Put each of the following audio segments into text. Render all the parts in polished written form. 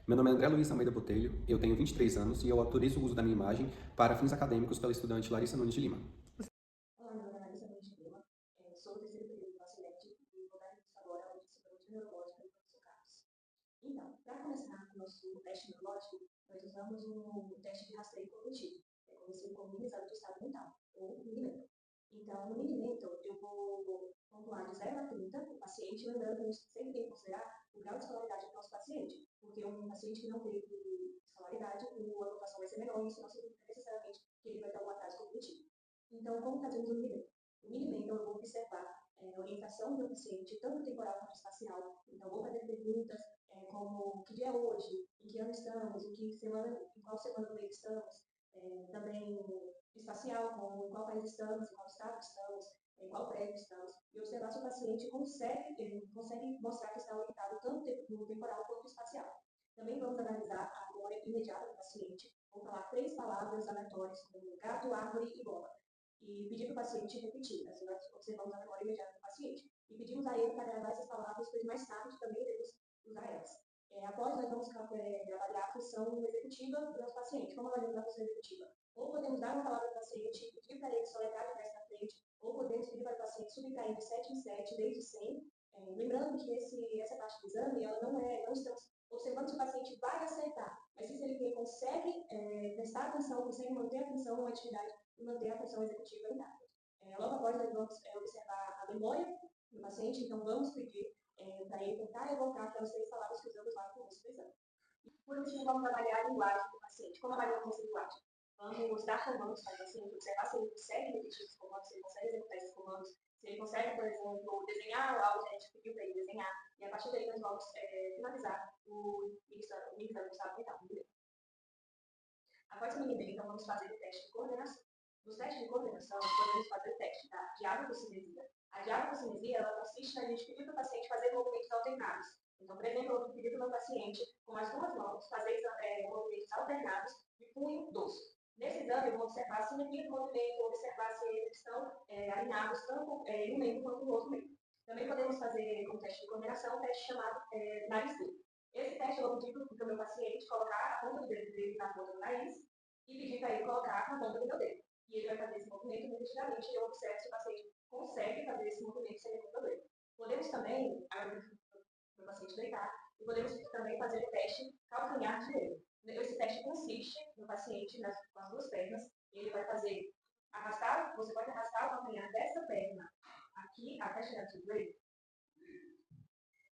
Meu nome é André Luiz Almeida Botelho, eu tenho 23 anos e eu autorizo o uso da minha imagem para fins acadêmicos pela estudante Larissa Nunes de Lima. Olá, meu nome é Larissa Nunes de Lima, sou do terceiro período do Facilete e vou dar início agora ao discipulado de neurológica do professor Carlos. Então, para começar o nosso teste neurológico, nós usamos um teste de rastreio cognitivo, conhecido como mini exame do estado mental, ou Mini-Mental. Então, no Mini-Mental, eu vou pontuar de 0 a 30 o paciente, lembrando que a gente sempre tem que considerar o grau de escolaridade do nosso paciente, porque um paciente que não teve escolaridade, a anotação vai ser menor, e isso não significa necessariamente que ele vai ter algum atraso cognitivo. Então, como fazemos o Mini-Mental? O Mini-Mental, eu vou observar a orientação do paciente, tanto temporal quanto espacial. Então, vou fazer perguntas como que dia é hoje, em que ano estamos, em qual semana do mês estamos, também espacial, como em qual país estamos, em qual estado estamos, em qual prédio estamos, e observar se o paciente consegue mostrar que está orientado tanto no temporal quanto no espacial. Também vamos analisar a memória imediata do paciente, vamos falar 3 palavras aleatórias, como gato, árvore e bola, e pedir para o paciente repetir. Assim, nós observamos a memória imediata do paciente e pedimos a ele para gravar essas palavras, pois mais tarde também devemos usar elas. Após, nós vamos avaliar a função executiva do nosso paciente. Como avaliamos a função executiva? Ou podemos dar uma palavra para o paciente e pedir para ele soletrar de trás para frente, ou podemos pedir para o paciente subtrair de 7 em 7, desde 100. Lembrando que essa parte do exame, não estamos observando se o paciente vai acertar, mas se ele consegue prestar atenção, consegue manter a atenção numa atividade e manter a função executiva intacta. Logo após, nós vamos observar a memória do paciente, então vamos pedir para ele tentar evocar aquelas 3 palavras que usamos lá no começo do exame. E, por último, vamos avaliar a linguagem do paciente. Como avaliamos essa linguagem? Vamos dar comandos para o paciente, observar se ele consegue repetir os comandos, se ele consegue executar esses comandos, se ele consegue, por exemplo, desenhar algo que a gente pediu para ele desenhar, e a partir daí nós vamos finalizar o mini-exame do estado mental. Após o mini-exame, então, vamos fazer o teste de coordenação. Nos testes de coordenação, podemos fazer o teste da diapocinesia. A diapocinesia, ela consiste na gente pedir para o paciente fazer movimentos alternados. Então, por exemplo, eu vou pedir para o meu paciente, com as 2 mãos, fazer movimentos alternados de punho dorso. Nesse exame, eu vou observar a simetria do movimento, observar se eles estão alinhados tanto em um membro quanto no outro membro. Também podemos fazer, como teste de coordenação, um teste chamado nariz duro. Esse teste eu vou pedir para o meu paciente colocar a ponta do dedo dele na ponta do nariz e pedir para ele colocar a ponta do meu dedo. E ele vai fazer esse movimento repetidamente e eu observo se o paciente consegue fazer esse movimento sem nenhum problema. Podemos também, para o paciente deitar, e podemos também fazer o teste calcanhar direito. Esse teste consiste no paciente com as 2 pernas, e ele vai fazer você pode arrastar o calcanhar dessa perna aqui até chegar no seu joelho.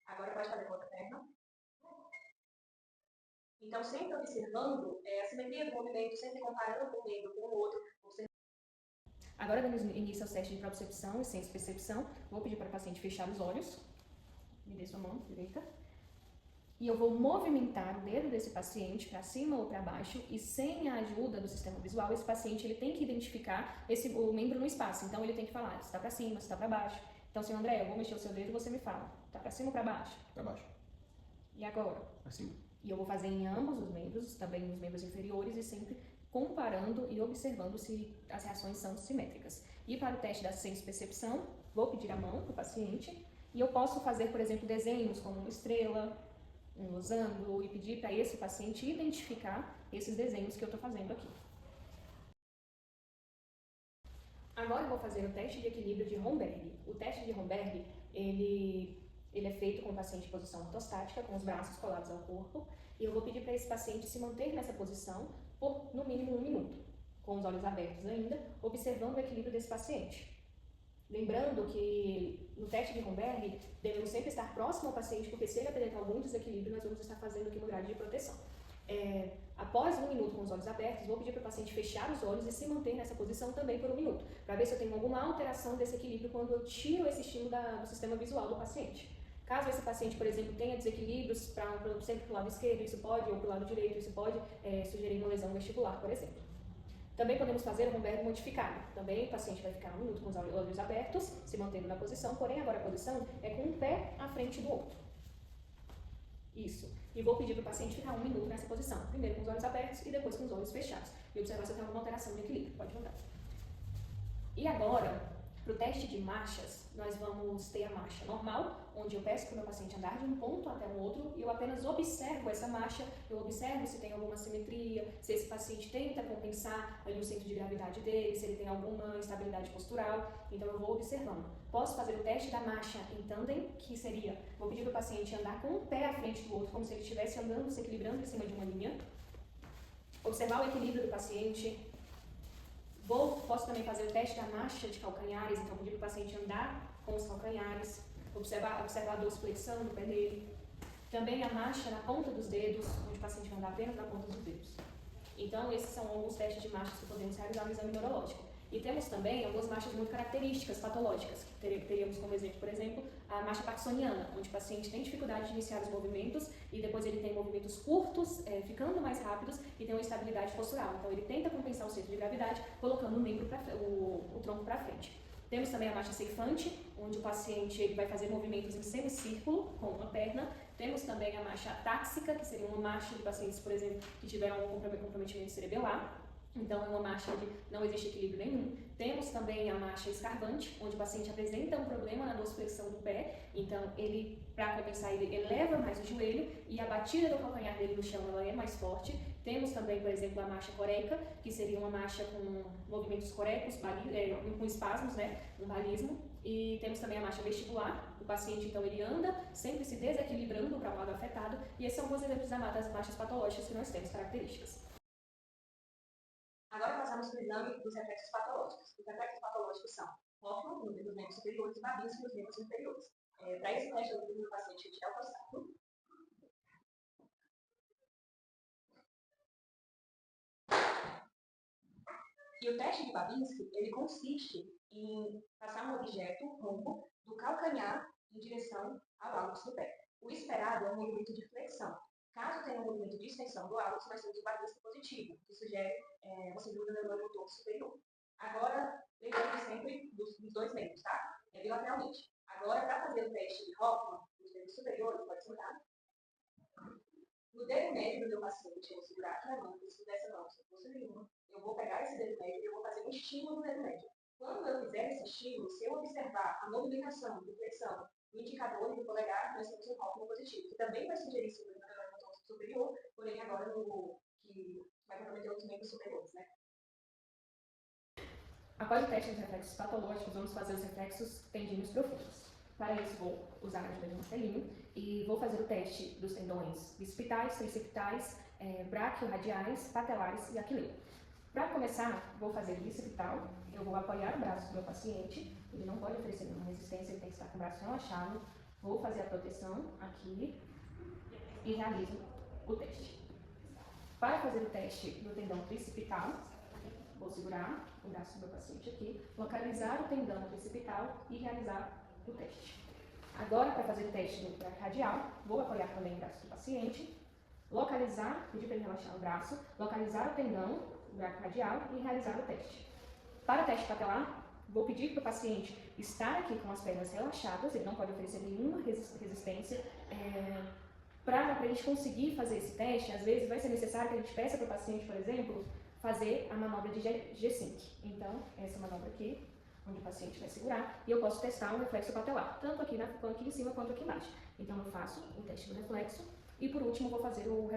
Agora pode fazer com a outra perna. Então, sempre observando a simetria do movimento, sempre comparando um membro com o outro. Agora, dando início ao teste de propriocepção e senso-percepção, vou pedir para o paciente fechar os olhos. Me dê sua mão direita. E eu vou movimentar o dedo desse paciente para cima ou para baixo, e sem a ajuda do sistema visual, esse paciente ele tem que identificar o membro no espaço. Então, ele tem que falar se está para cima, se está para baixo. Então, senhor André, eu vou mexer o seu dedo e você me fala. Está para cima ou para baixo? Para baixo. E agora? Para cima. E eu vou fazer em ambos os membros, também nos membros inferiores, e sempre comparando e observando se as reações são simétricas. E para o teste da senso-percepção, vou pedir a mão para o paciente, e eu posso fazer, por exemplo, desenhos como uma estrela, um losango, e pedir para esse paciente identificar esses desenhos que eu estou fazendo aqui. Agora eu vou fazer o teste de equilíbrio de Romberg. O teste de Romberg, ele é feito com o paciente em posição ortostática, com os braços colados ao corpo, e eu vou pedir para esse paciente se manter nessa posição por, no mínimo, 1 minuto, com os olhos abertos ainda, observando o equilíbrio desse paciente. Lembrando que no teste de Romberg, devemos sempre estar próximo ao paciente, porque se ele apresentar algum desequilíbrio, nós vamos estar fazendo aqui no grade de proteção. Após 1 minuto com os olhos abertos, vou pedir para o paciente fechar os olhos e se manter nessa posição também por 1 minuto, para ver se eu tenho alguma alteração desse equilíbrio quando eu tiro esse estímulo do sistema visual do paciente. Caso esse paciente, por exemplo, tenha desequilíbrios sempre para o lado esquerdo, isso pode, ou para o lado direito, isso pode sugerir uma lesão vestibular, por exemplo. Também podemos fazer o Romberg modificado. Também o paciente vai ficar 1 minuto com os olhos abertos, se mantendo na posição, porém agora a posição é com um pé à frente do outro. Isso. E vou pedir para o paciente ficar 1 minuto nessa posição. Primeiro com os olhos abertos e depois com os olhos fechados. E observar se tem alguma alteração de equilíbrio. Pode mandar. E agora, Para o teste de marchas, nós vamos ter a marcha normal, onde eu peço para o meu paciente andar de um ponto até um outro e eu apenas observo essa marcha, eu observo se tem alguma simetria, se esse paciente tenta compensar ali o centro de gravidade dele, se ele tem alguma instabilidade postural, então eu vou observando. Posso fazer o teste da marcha em tandem, que seria, vou pedir para o paciente andar com um pé à frente do outro, como se ele estivesse andando, se equilibrando em cima de uma linha, observar o equilíbrio do paciente. Posso também fazer o teste da marcha de calcanhares, então pedir para o paciente andar com os calcanhares, observar a dorsiflexão do pé dele. Também a marcha na ponta dos dedos, onde o paciente vai andar apenas na ponta dos dedos. Então, esses são alguns testes de marchas que podemos realizar no exame neurológico. E temos também algumas marchas muito características, patológicas, que teríamos como exemplo, por exemplo, a marcha parkinsoniana, onde o paciente tem dificuldade de iniciar os movimentos e depois ele tem movimentos curtos, ficando mais rápidos e tem uma instabilidade postural. Então, ele tenta compensar o centro de gravidade colocando o tronco para frente. Temos também a marcha ceifante, onde o paciente ele vai fazer movimentos em semicírculo com uma perna. Temos também a marcha atáxica, que seria uma marcha de pacientes, por exemplo, que tiveram algum comprometimento cerebelar. Então, é uma marcha onde não existe equilíbrio nenhum. Temos também a marcha escarvante, onde o paciente apresenta um problema na dorsiflexão do pé. Então, ele, para compensar, ele eleva mais o joelho e a batida do calcanhar dele no chão ela é mais forte. Temos também, por exemplo, a marcha coreica, que seria uma marcha com movimentos coreicos, com espasmos, né, um balismo. E temos também a marcha vestibular. O paciente, então, ele anda sempre se desequilibrando para o lado afetado. E esses são alguns exemplos das marchas patológicas que nós temos, características. Agora passamos para o exame dos reflexos patológicos. Os reflexos patológicos são Hoffmann, nos membros superiores, e Babinski, nos membros inferiores. Para esse teste, eu vou pedir para o paciente retirar o prostato. E o teste de Babinski, ele consiste em passar um objeto rombo do calcanhar em direção ao hálux do pé. O esperado é um movimento de flexão. Caso tenha um movimento de extensão do hálux, nós temos o Babinski positivo, que sugere uma síndrome do neurônio motor superior. Agora, lembrando sempre dos dois membros, tá? Bilateralmente. Agora, para fazer o teste de Hoffmann, nos membros superiores, pode sentar. No dedo médio do meu paciente, eu vou segurar aqui na mão, preciso dessa mão, sem força nenhuma. Eu vou pegar esse dedo médio e eu vou fazer um estímulo no dedo médio. Quando eu fizer esse estímulo, se eu observar a movimentação de flexão do indicador e do polegar, nós temos um Hoffmann positivo, que também vai sugerir síndrome do neurônio motor superior, porém agora que vai comprometer outros membros superiores, né? Após o teste dos reflexos patológicos, vamos fazer os reflexos tendíneos profundos. Para isso, vou usar a ajuda de um martelinho e vou fazer o teste dos tendões bicipitais, tricipitais, braquiorradiais, patelares e aquileu. Para começar, vou fazer bicipital. Eu vou apoiar o braço do meu paciente, ele não pode oferecer nenhuma resistência, ele tem que estar com o braço relaxado. Vou fazer a proteção aqui e realizo o teste. Para fazer o teste do tendão tricipital, vou segurar o braço do meu paciente aqui, localizar o tendão tricipital e realizar o teste. Agora, para fazer o teste do braquiorradial, vou apoiar também o braço do paciente, localizar, pedir para ele relaxar o braço, localizar o tendão braquiorradial e realizar o teste. Para o teste patelar, vou pedir para o paciente estar aqui com as pernas relaxadas, ele não pode oferecer nenhuma resistência. Para a gente conseguir fazer esse teste, às vezes vai ser necessário que a gente peça para o paciente, por exemplo, fazer a manobra de G5. Então, essa manobra aqui, onde o paciente vai segurar, e eu posso testar o reflexo patelar, tanto aqui em cima quanto aqui embaixo. Então, eu faço o teste do reflexo e, por último, vou fazer o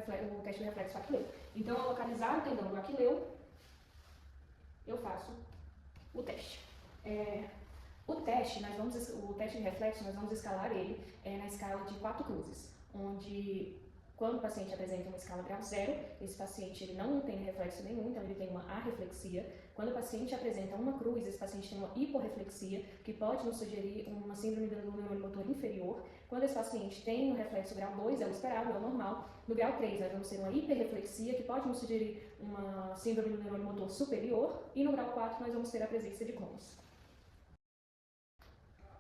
teste do reflexo aquileu. Então, ao localizar o tendão do aquileu, eu faço o teste. O teste de reflexo, nós vamos escalar ele na escala de 4 cruzes, onde, quando o paciente apresenta uma escala grau 0, esse paciente ele não tem reflexo nenhum, então ele tem uma arreflexia. Quando o paciente apresenta uma cruz, esse paciente tem uma hiporreflexia, que pode nos sugerir uma síndrome do neurônio motor inferior. Quando esse paciente tem um reflexo grau 2, é o esperado, é o normal. No grau 3, nós vamos ter uma hiperreflexia, que pode nos sugerir uma síndrome do neurônio motor superior. E no grau 4, nós vamos ter a presença de cronos.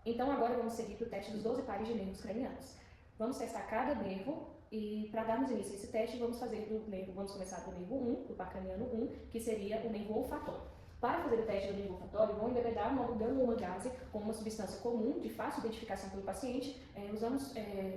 Então, agora vamos seguir para o teste dos 12 pares de nervos cranianos. Vamos testar cada nervo e, para darmos início a esse teste, vamos começar do nervo 1, do par craniano 1, que seria o nervo olfatório. Para fazer o teste do nervo olfatório, vou embebedar uma gase com uma substância comum, de fácil identificação pelo paciente. Usamos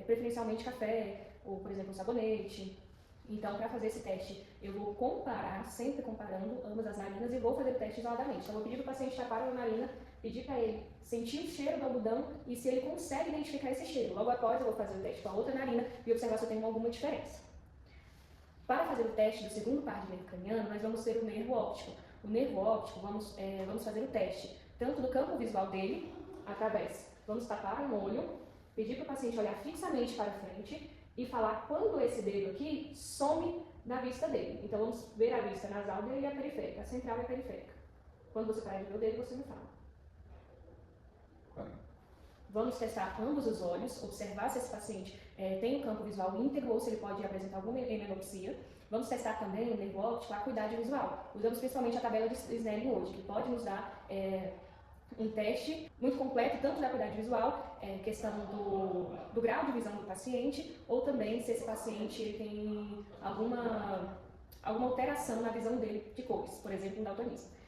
preferencialmente café, ou, por exemplo, sabonete. Então, para fazer esse teste, eu vou comparar, sempre comparando ambas as narinas, e vou fazer o teste isoladamente. Então, eu vou pedir para o paciente tapar a narina pedir para ele sentir o cheiro do algodão e se ele consegue identificar esse cheiro. Logo após, eu vou fazer o teste com a outra narina e observar se eu tenho alguma diferença. Para fazer o teste do segundo par de nervo craniano, nós vamos ter o nervo óptico. O nervo óptico, vamos fazer o teste tanto do campo visual dele, vamos tapar um olho, pedir para o paciente olhar fixamente para frente e falar quando esse dedo aqui some da vista dele. Então, vamos ver a vista nasal dele e a periférica, a central e a periférica. Quando você parar de ver o dedo, você me fala. Vamos testar ambos os olhos, observar se esse paciente tem o campo visual íntegro ou se ele pode apresentar alguma hemenopsia. Vamos testar também o nervo óptico, a acuidade visual. Usamos principalmente a tabela de Snellen hoje, que pode nos dar um teste muito completo, tanto da acuidade visual, questão do grau de visão do paciente, ou também se esse paciente ele tem alguma alteração na visão dele de cores, por exemplo, um daltonismo.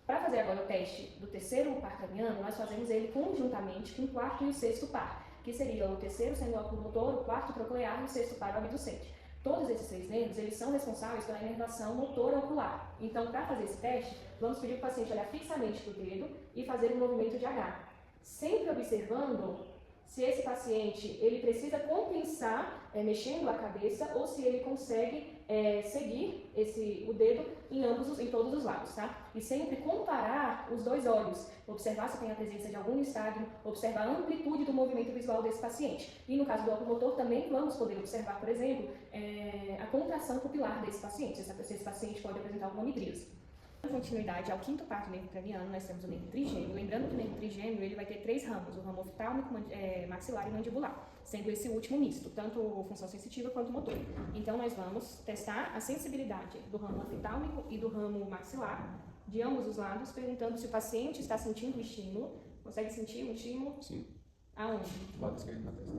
Para fazer agora o teste do terceiro par craniano, nós fazemos ele conjuntamente com o quarto e o sexto par, que seria o terceiro sendo o oculomotor, o quarto troclear e o sexto par o abducente. Todos esses três nervos, eles são responsáveis pela inervação motora ocular. Então, para fazer esse teste, vamos pedir para o paciente olhar fixamente para o dedo e fazer um movimento de H. Sempre observando se esse paciente ele precisa compensar mexendo a cabeça ou se ele consegue seguir o dedo em todos os lados, tá? E sempre comparar os dois olhos, observar se tem a presença de algum nistagmo, observar a amplitude do movimento visual desse paciente. E no caso do oculomotor também vamos poder observar, por exemplo, a contração pupilar desse paciente, se esse paciente pode apresentar alguma midríase. Em continuidade ao quinto par de nervo craniano, nós temos o nervo trigêmeo. Lembrando que o nervo trigêmeo ele vai ter três ramos, o ramo oftálmico, maxilar e mandibular, sendo esse último misto, tanto função sensitiva quanto motor. Então, nós vamos testar a sensibilidade do ramo oftálmico e do ramo maxilar, de ambos os lados, perguntando se o paciente está sentindo o estímulo. Consegue sentir o estímulo? Sim. Aonde? Lado esquerdo na testa.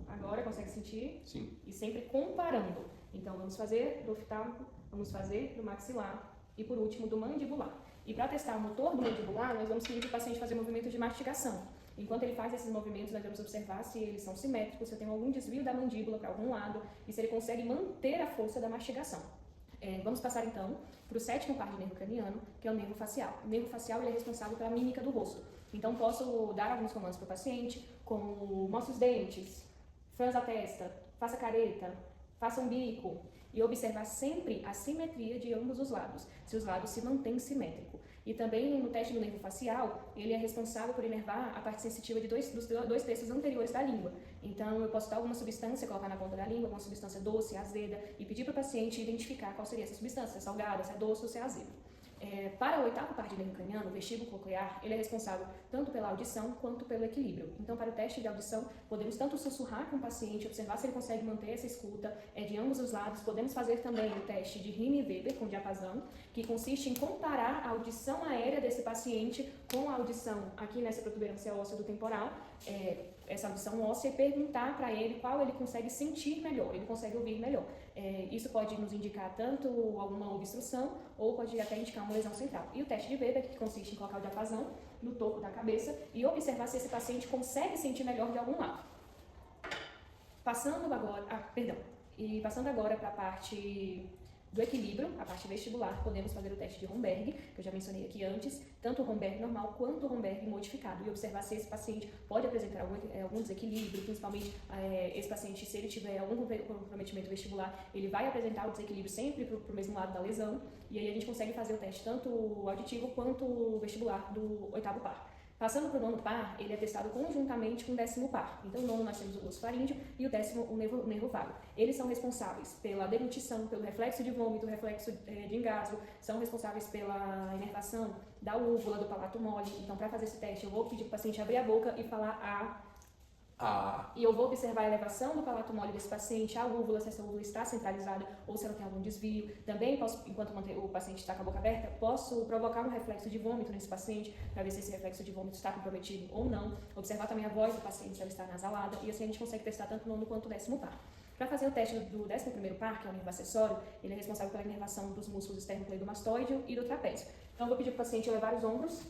Agora consegue sentir? Sim. E sempre comparando. Então, vamos fazer do oftálmico, vamos fazer do maxilar e, por último, do mandibular. E para testar o motor do mandibular, nós vamos pedir para o paciente fazer movimento de mastigação. Enquanto ele faz esses movimentos, nós vamos observar se eles são simétricos, se tem algum desvio da mandíbula para algum lado e se ele consegue manter a força da mastigação. Vamos passar então para o sétimo par de nervo craniano, que é o nervo facial. O nervo facial ele é responsável pela mímica do rosto. Então, posso dar alguns comandos para o paciente, como mostre os dentes, franza a testa, faça careta, faça um bico, e observar sempre a simetria de ambos os lados, se os lados se mantêm simétricos. E também no teste do nervo facial, ele é responsável por inervar a parte sensitiva de dos dois terços anteriores da língua. Então, eu posso dar alguma substância, colocar na ponta da língua, alguma substância doce, azeda, e pedir para o paciente identificar qual seria essa substância, se é salgada, se é doce ou se é azeda. Para o oitavo par de nervo craniano, o vestíbulo coclear, ele é responsável tanto pela audição quanto pelo equilíbrio. Então, para o teste de audição, podemos tanto sussurrar com o paciente, observar se ele consegue manter essa escuta de ambos os lados. Podemos fazer também o teste de Riemann-Weber com diapasão, que consiste em comparar a audição aérea desse paciente com a audição aqui nessa protuberância óssea do temporal, essa audição óssea, e perguntar para ele qual ele consegue sentir melhor, ele consegue ouvir melhor. Isso pode nos indicar tanto alguma obstrução ou pode até indicar uma lesão central. E o teste de Weber, que consiste em colocar o diapasão no topo da cabeça e observar se esse paciente consegue sentir melhor de algum lado. Passando agora para a parte do equilíbrio, a parte vestibular, podemos fazer o teste de Romberg, que eu já mencionei aqui antes, tanto o Romberg normal quanto o Romberg modificado, e observar se esse paciente pode apresentar algum desequilíbrio, principalmente esse paciente, se ele tiver algum comprometimento vestibular, ele vai apresentar o desequilíbrio sempre para o mesmo lado da lesão, e aí a gente consegue fazer o teste tanto o auditivo quanto o vestibular do oitavo par. Passando para o nono par, ele é testado conjuntamente com o décimo par. Então, no nono nós temos o glosso faríngeo e o décimo o nervo vago. Eles são responsáveis pela deglutição, pelo reflexo de vômito, reflexo de engasgo, são responsáveis pela inervação da úvula, do palato mole. Então, para fazer esse teste, eu vou pedir para o paciente abrir a boca e falar E eu vou observar a elevação do palato mole desse paciente, a úvula, se essa úvula está centralizada ou se ela tem algum desvio. Também posso, enquanto o paciente está com a boca aberta, posso provocar um reflexo de vômito nesse paciente, para ver se esse reflexo de vômito está comprometido ou não. Observar também a voz do paciente, se ela está nasalada, e assim a gente consegue testar tanto o nono quanto o décimo par. Para fazer o teste do 11º par, que é o nervo acessório, ele é responsável pela inervação dos músculos esternocleidomastoide e do trapézio. Então, eu vou pedir para o paciente elevar os ombros,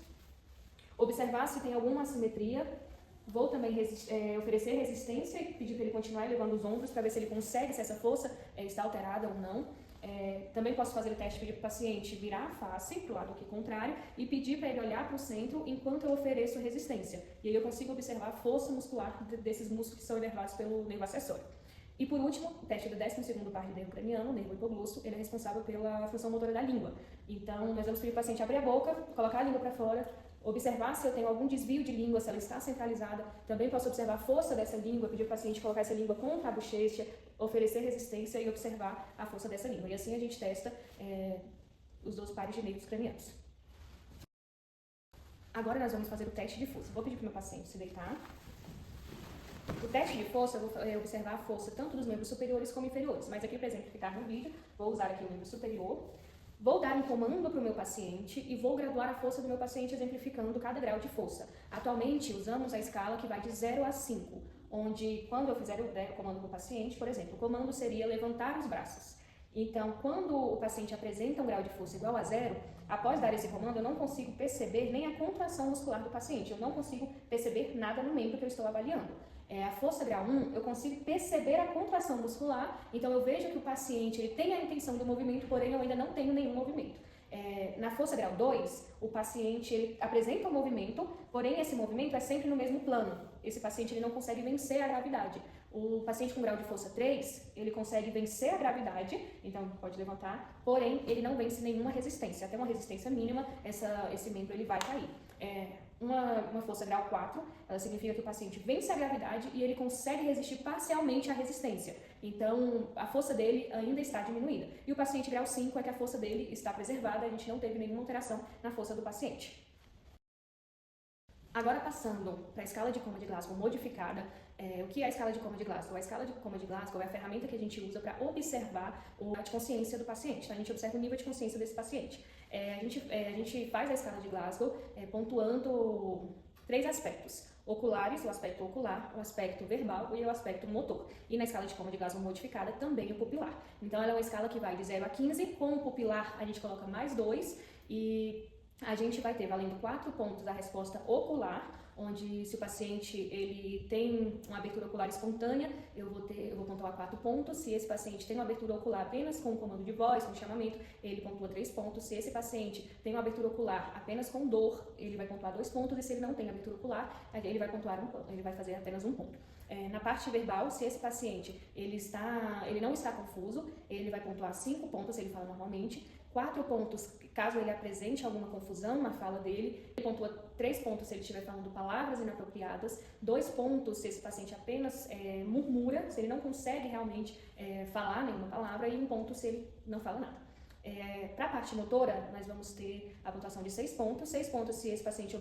observar se tem alguma assimetria. Vou também oferecer resistência e pedir para ele continuar elevando os ombros para ver se ele consegue, se essa força está alterada ou não. Também posso fazer o teste, pedir para o paciente virar a face para o lado aqui contrário e pedir para ele olhar para o centro enquanto eu ofereço resistência. E aí eu consigo observar a força muscular desses músculos que são inervados pelo nervo acessório. E por último, o teste do 12º par de nervo craniano, o nervo hipoglosso, ele é responsável pela função motora da língua. Então, nós vamos pedir para o paciente abrir a boca, colocar a língua para fora, observar se eu tenho algum desvio de língua, se ela está centralizada. Também posso observar a força dessa língua, pedir para o paciente colocar essa língua contra a bochecha, oferecer resistência e observar a força dessa língua. E assim a gente testa os 12 pares de nervos cranianos. Agora nós vamos fazer o teste de força. Vou pedir para o meu paciente se deitar. O teste de força, eu vou observar a força tanto dos membros superiores como inferiores. Mas aqui, para exemplificar no vídeo, vou usar aqui o membro superior. Vou dar um comando para o meu paciente e vou graduar a força do meu paciente exemplificando cada grau de força. Atualmente, usamos a escala que vai de 0 a 5, onde quando eu fizer o comando para o paciente, por exemplo, o comando seria levantar os braços. Então, quando o paciente apresenta um grau de força igual a 0, após dar esse comando, eu não consigo perceber nem a contração muscular do paciente, eu não consigo perceber nada no membro que eu estou avaliando. A força grau 1, eu consigo perceber a contração muscular, então eu vejo que o paciente ele tem a intenção do movimento, porém eu ainda não tenho nenhum movimento. Na força grau 2, o paciente ele apresenta um movimento, porém esse movimento é sempre no mesmo plano. Esse paciente ele não consegue vencer a gravidade. O paciente com grau de força 3, ele consegue vencer a gravidade, então pode levantar, porém ele não vence nenhuma resistência. Até uma resistência mínima, esse membro ele vai cair. Uma força grau 4, ela significa que o paciente vence a gravidade e ele consegue resistir parcialmente à resistência. Então, a força dele ainda está diminuída. E o paciente grau 5 é que a força dele está preservada, a gente não teve nenhuma alteração na força do paciente. Agora, passando para a escala de Coma de Glasgow modificada, o que é a escala de Coma de Glasgow? A escala de Coma de Glasgow é a ferramenta que a gente usa para observar o nível de consciência do paciente. Então, a gente observa o nível de consciência desse paciente. A gente faz a escala de Glasgow pontuando 3 aspectos: oculares, o aspecto ocular, o aspecto verbal e o aspecto motor. E na escala de Coma de Glasgow modificada também o pupilar. Então, ela é uma escala que vai de 0 a 15, com o pupilar a gente coloca mais 2 e a gente vai ter valendo 4 pontos da resposta ocular, onde se o paciente ele tem uma abertura ocular espontânea, eu vou pontuar 4 pontos. Se esse paciente tem uma abertura ocular apenas com comando de voz, com chamamento, ele pontua 3 pontos. Se esse paciente tem uma abertura ocular apenas com dor, ele vai pontuar 2 pontos. E se ele não tem abertura ocular, ele vai fazer apenas 1 ponto. Na parte verbal, se esse paciente ele não está confuso, ele vai pontuar 5 pontos se ele fala normalmente, 4 pontos caso ele apresente alguma confusão na fala dele, ele pontua 3 pontos se ele estiver falando palavras inapropriadas, 2 pontos se esse paciente apenas murmura, se ele não consegue realmente falar nenhuma palavra, e 1 ponto se ele não fala nada. Para a parte motora, nós vamos ter a pontuação de 6 pontos. 6 pontos se esse paciente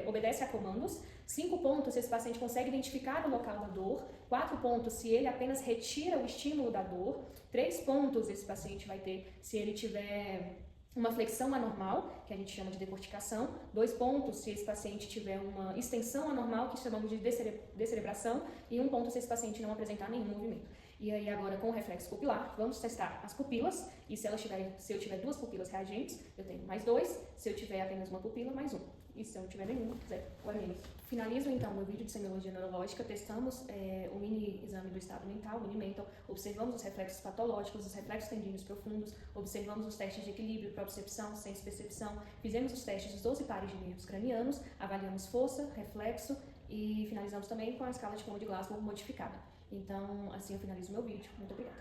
obedece a comandos. 5 pontos se esse paciente consegue identificar o local da dor. 4 pontos se ele apenas retira o estímulo da dor. 3 pontos esse paciente vai ter se ele tiver uma flexão anormal, que a gente chama de decorticação. 2 pontos se esse paciente tiver uma extensão anormal, que chamamos de descerebração. E 1 ponto se esse paciente não apresentar nenhum movimento. E aí agora com o reflexo pupilar, vamos testar as pupilas, e se eu tiver 2 pupilas reagentes, eu tenho mais 2, se eu tiver apenas uma pupila, mais 1. E se eu não tiver nenhuma, 0 ou menos. Finalizo então o meu vídeo de semiologia neurológica, testamos o mini exame do estado mental, o mini mental, observamos os reflexos patológicos, os reflexos tendíneos profundos, observamos os testes de equilíbrio, propriocepção, senso-percepção, fizemos os testes dos 12 pares de nervos cranianos, avaliamos força, reflexo e finalizamos também com a escala de Coma de Glasgow modificada. Então, assim eu finalizo o meu vídeo. Muito obrigada.